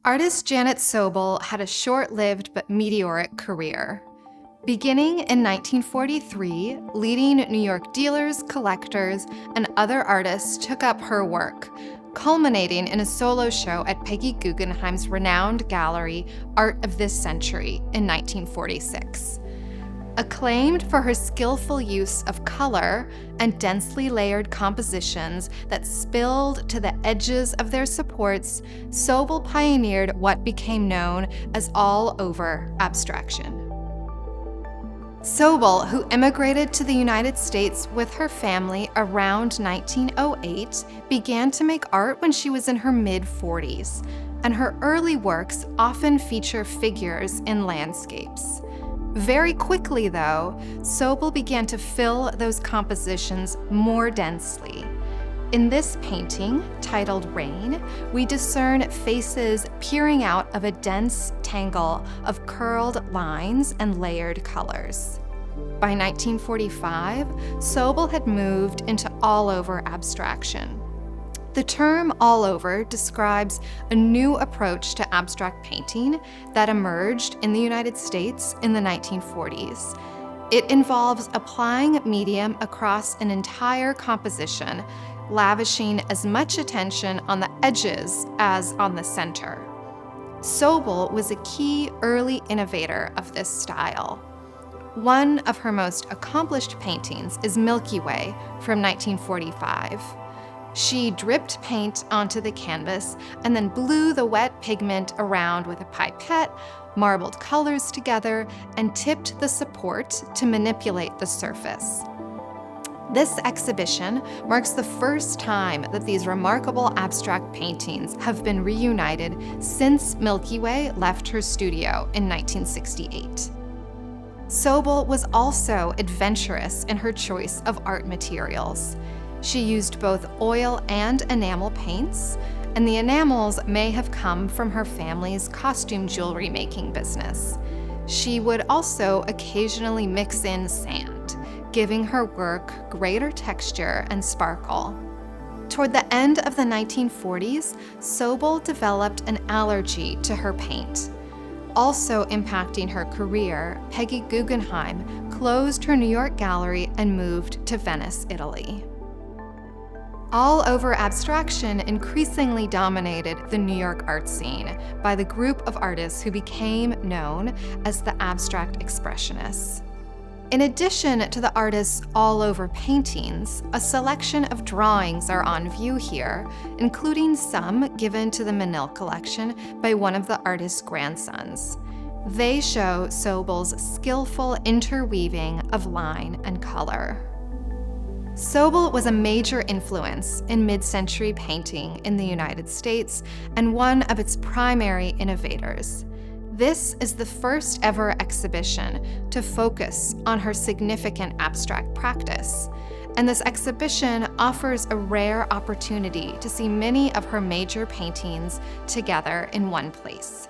Artist Janet Sobel had a short-lived but meteoric career. Beginning in 1943, leading New York dealers, collectors, and other artists took up her work, culminating in a solo show at Peggy Guggenheim's renowned gallery, Art of This Century, in 1946. Acclaimed for her skillful use of color and densely layered compositions that spilled to the edges of their supports, Sobel pioneered what became known as all-over abstraction. Sobel, who immigrated to the United States with her family around 1908, began to make art when she was in her mid-40s, and her early works often feature figures in landscapes. Very quickly, though, Sobel began to fill those compositions more densely. In this painting, titled Rain, we discern faces peering out of a dense tangle of curled lines and layered colors. By 1945, Sobel had moved into all-over abstraction. The term all-over describes a new approach to abstract painting that emerged in the United States in the 1940s. It involves applying medium across an entire composition, lavishing as much attention on the edges as on the center. Sobel was a key early innovator of this style. One of her most accomplished paintings is Milky Way from 1945. She dripped paint onto the canvas and then blew the wet pigment around with a pipette, marbled colors together, and tipped the support to manipulate the surface. This exhibition marks the first time that these remarkable abstract paintings have been reunited since Milky Way left her studio in 1968. Sobel was also adventurous in her choice of art materials. She used both oil and enamel paints, and the enamels may have come from her family's costume jewelry making business. She would also occasionally mix in sand, giving her work greater texture and sparkle. Toward the end of the 1940s, Sobel developed an allergy to her paint. Also impacting her career, Peggy Guggenheim closed her New York gallery and moved to Venice, Italy. All-over abstraction increasingly dominated the New York art scene by the group of artists who became known as the Abstract Expressionists. In addition to the artists' all-over paintings, a selection of drawings are on view here, including some given to the Menil Collection by one of the artist's grandsons. They show Sobel's skillful interweaving of line and color. Sobel was a major influence in mid-century painting in the United States and one of its primary innovators. This is the first ever exhibition to focus on her significant abstract practice, and this exhibition offers a rare opportunity to see many of her major paintings together in one place.